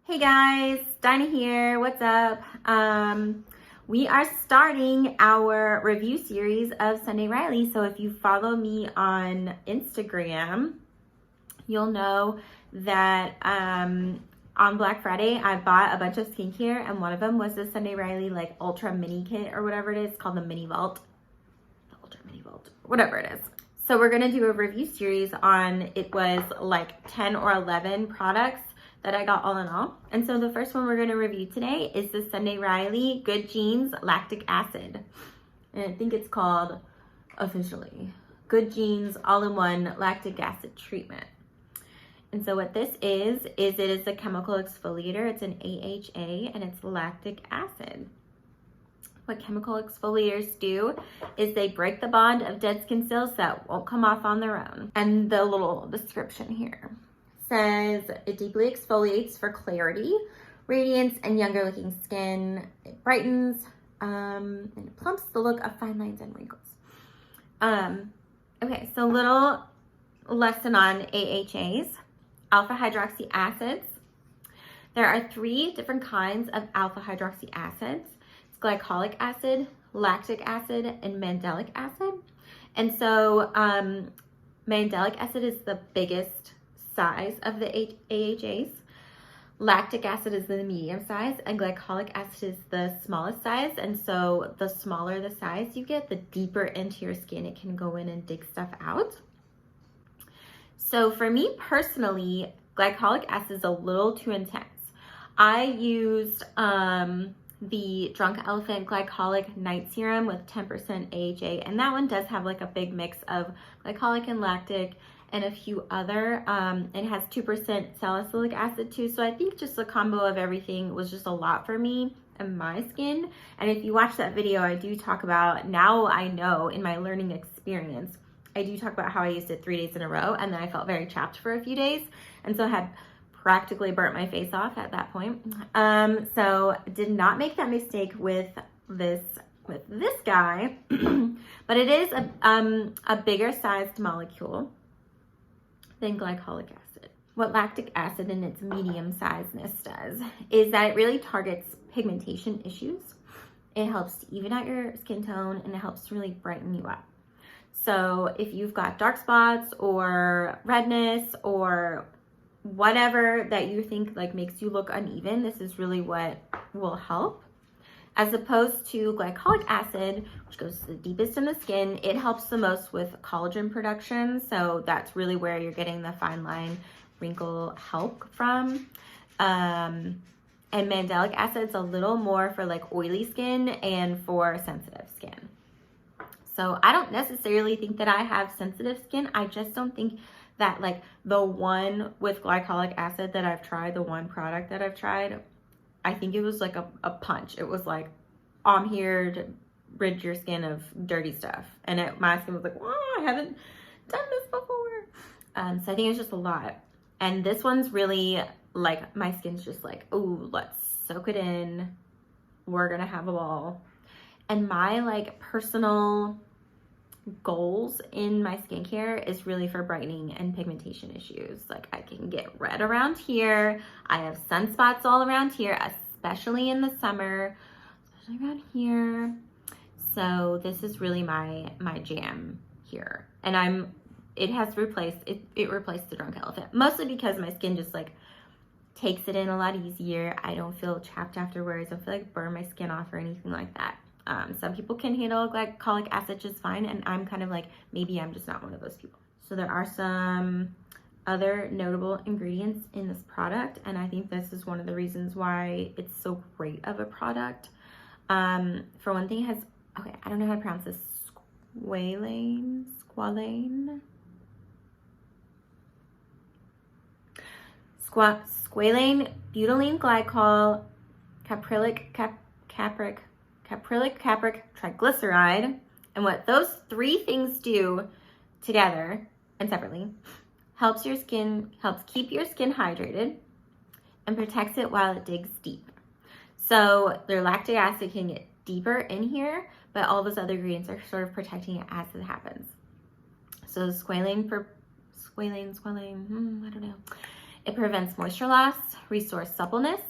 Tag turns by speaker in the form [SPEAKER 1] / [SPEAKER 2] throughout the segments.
[SPEAKER 1] Hey guys, Dinah here. What's up? We are starting our review series of Sunday Riley. So if you follow me on Instagram, you'll know that on Black Friday I bought a bunch of skincare, and one of them was the Sunday Riley like Ultra Mini Kit or whatever it is, called the Mini Vault, the Ultra Mini Vault, whatever it is. So we're gonna do a review series on, it was like 10 or 11 products that I got all in all. And so the first one we're gonna review today is the Sunday Riley Good Genes Lactic Acid. And I think it's called, officially, Good Genes All-in-One Lactic Acid Treatment. And so what this is it is a chemical exfoliator. It's an AHA and it's lactic acid. What chemical exfoliators do is they break the bond of dead skin cells that won't come off on their own. And the little description here says it deeply exfoliates for clarity, radiance, and younger looking skin. It brightens and it plumps the look of fine lines and wrinkles. Okay, so little lesson on AHAs. Alpha hydroxy acids. There are 3 different kinds of alpha hydroxy acids. It's glycolic acid, lactic acid, and mandelic acid. And so mandelic acid is the biggest size of the AHAs. Lactic acid is the medium size, and glycolic acid is the smallest size. And so the smaller the size you get, the deeper into your skin it can go in and dig stuff out. So for me personally, glycolic acid is a little too intense. I used the Drunk Elephant Glycolic Night Serum with 10% AHA, and that one does have like a big mix of glycolic and lactic and a few other. It has 2% salicylic acid too, so I think just the combo of everything was just a lot for me and my skin. And if you watch that video, I do talk about, now I know in my learning experience, I do talk about how I used it 3 days in a row, and then I felt very chapped for a few days, and so I had practically burnt my face off at that point. So did not make that mistake with this guy, but it is a bigger sized molecule than glycolic acid. What lactic acid in its medium sizedness does is that it really targets pigmentation issues. It helps to even out your skin tone, and it helps to really brighten you up. So if you've got dark spots or redness or whatever that you think like makes you look uneven, this is really what will help. As opposed to glycolic acid, which goes the deepest in the skin, it helps the most with collagen production. So that's really where you're getting the fine line wrinkle help from. And mandelic acid's a little more for like oily skin and for sensitive skin. So I don't necessarily think that I have sensitive skin. I just don't think that like the one with glycolic acid that I've tried, the one product that I've tried, I think it was like a punch. It was like, I'm here to rid your skin of dirty stuff. And my skin was like, oh, I haven't done this before. So I think it's just a lot. And this one's really like, my skin's just like, oh, let's soak it in. We're gonna have a ball. And my like personal goals in my skincare is really for brightening and pigmentation issues. Like I can get red around here. I have sunspots all around here, especially in the summer, especially around here. So this is really my jam here. And it replaced the Drunk Elephant, mostly because my skin just like takes it in a lot easier. I don't feel chapped afterwards. I don't feel like burn my skin off or anything like that. Some people can handle glycolic acid just fine, and I'm kind of like, maybe I'm just not one of those people. So there are some other notable ingredients in this product, and I think this is one of the reasons why it's so great of a product. For one thing, it has, okay, I don't know how to pronounce this, squalane, butylene glycol, caprylic triglyceride. And what those 3 things do together and separately helps keep your skin hydrated and protects it while it digs deep. So their lactic acid can get deeper in here, but all those other ingredients are sort of protecting it as it happens. So squalane, I don't know. It prevents moisture loss, restores suppleness,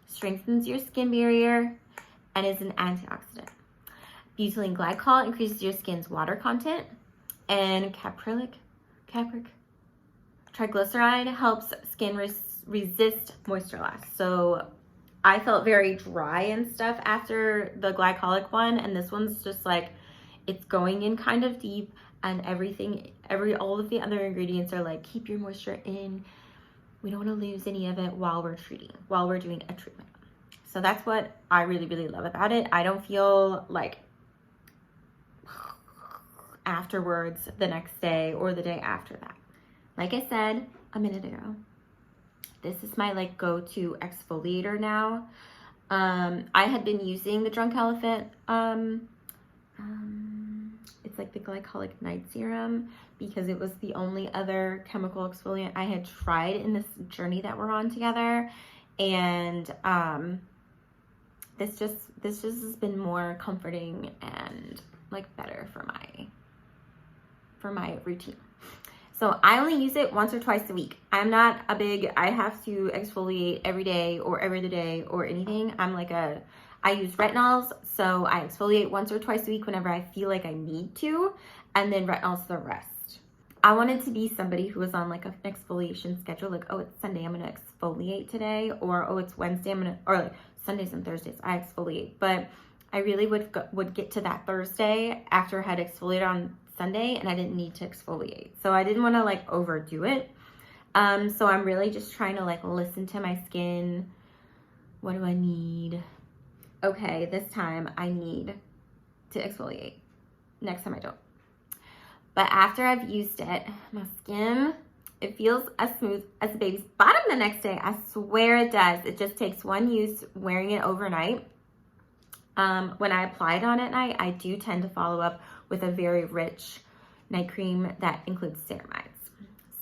[SPEAKER 1] strengthens your skin barrier, and is an antioxidant. Butylene glycol increases your skin's water content, and caprylic triglyceride helps skin resist moisture loss. So I felt very dry and stuff after the glycolic one, and this one's just like, it's going in kind of deep, and all of the other ingredients are like, keep your moisture in. We don't want to lose any of it while we're doing a treatment. So that's what I really, really love about it. I don't feel like afterwards the next day or the day after that. Like I said a minute ago, this is my like go-to exfoliator now. I had been using the Drunk Elephant, it's like the glycolic night serum, because it was the only other chemical exfoliant I had tried in this journey that we're on together. And this just has been more comforting and like better for my routine. So I only use it once or twice a week. I'm not a big, I have to exfoliate every day or every other day or anything. I use retinols, so I exfoliate once or twice a week whenever I feel like I need to, and then retinols the rest. I wanted to be somebody who was on like an exfoliation schedule, like, oh, it's Sunday, I'm gonna exfoliate today, or oh, it's Wednesday, or like Sundays and Thursdays, I exfoliate. But I really would get to that Thursday after I had exfoliated on Sunday, and I didn't need to exfoliate. So I didn't want to like overdo it. So I'm really just trying to like listen to my skin. What do I need? Okay, this time I need to exfoliate. Next time I don't. But after I've used it, my skin, it feels as smooth as a baby's bottom the next day. I swear it does. It just takes one use, wearing it overnight. When I apply it on at night, I do tend to follow up with a very rich night cream that includes ceramides.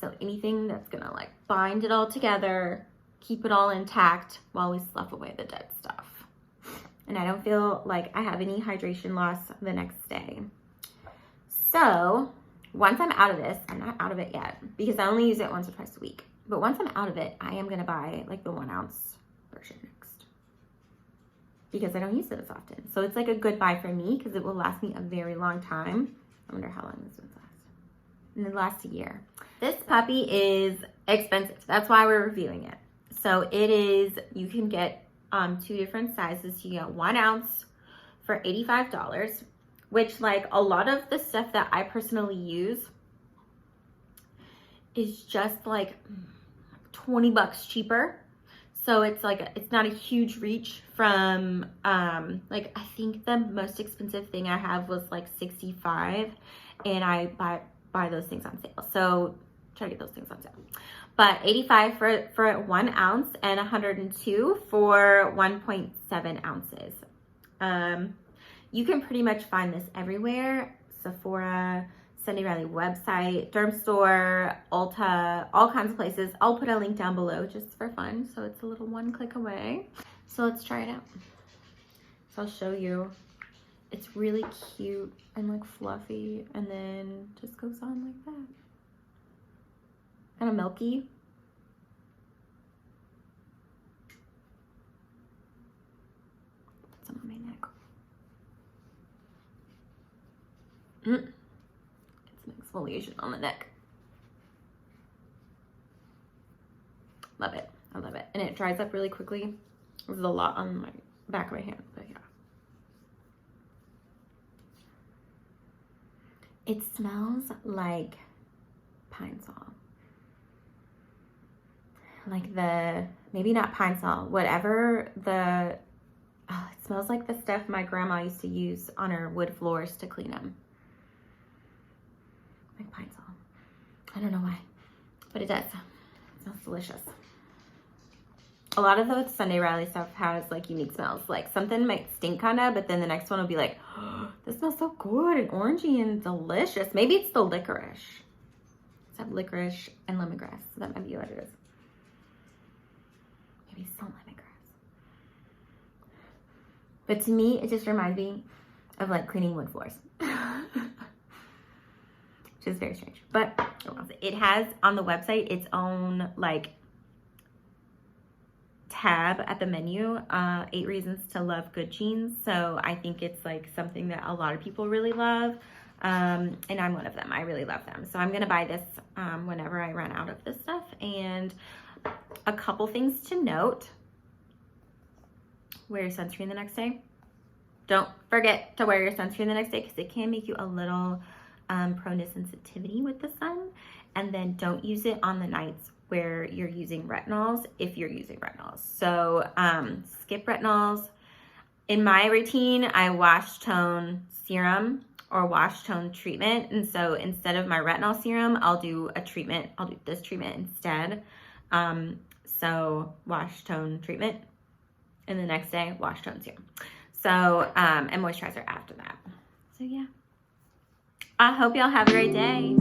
[SPEAKER 1] So anything that's gonna like bind it all together, keep it all intact while we slough away the dead stuff. And I don't feel like I have any hydration loss the next day. So once I'm out of this, I'm not out of it yet because I only use it once or twice a week. But once I'm out of it, I am gonna buy like the 1 ounce version next because I don't use it as often. So it's like a good buy for me because it will last me a very long time. I wonder how long this would last. And it lasts a year. This puppy is expensive. That's why we're reviewing it. So it is, you can get 2 different sizes. You get 1 ounce for $85, which like a lot of the stuff that I personally use is just like $20 cheaper. So it's like, it's not a huge reach from, like I think the most expensive thing I have was like $65, and I buy those things on sale. So try to get those things on sale. But $85 for 1 ounce and $102 for 1.7 ounces. You can pretty much find this everywhere. Sephora, Sunday Riley website, Derm Store, Ulta, all kinds of places. I'll put a link down below just for fun. So it's a little 1 click away. So let's try it out. So I'll show you. It's really cute and like fluffy, and then just goes on like that. Kind of milky. Put some on my neck. Get some exfoliation on the neck. Love it. I love it. And it dries up really quickly. There's a lot on my back of my hand, but yeah. It smells like pine sol. Like maybe not pine sol, whatever it smells like the stuff my grandma used to use on her wood floors to clean them. Like pine sol. I don't know why, but it does. It smells delicious. A lot of the Sunday Riley stuff has like unique smells. Like something might stink kind of, but then the next one will be like, oh, this smells so good and orangey and delicious. Maybe it's the licorice. It's have licorice and lemongrass. So that might be what it is. Maybe some lemongrass. But to me, it just reminds me of like cleaning wood floors. Which is very strange. But it has on the website its own like tab at the menu, 8 Reasons to Love Good Jeans. So I think it's like something that a lot of people really love. And I'm one of them. I really love them. So I'm going to buy this whenever I run out of this stuff. And a couple things to note. Wear your sunscreen the next day. Don't forget to wear your sunscreen the next day because it can make you a little prone to sensitivity with the sun. And then don't use it on the nights where you're using retinols if you're using retinols. So skip retinols. In my routine, I wash tone serum or wash tone treatment. And so instead of my retinol serum, I'll do a treatment. I'll do this treatment instead. So wash tone treatment. And the next day, wash tone serum. So, and moisturizer after that. So yeah. I hope y'all have a great day.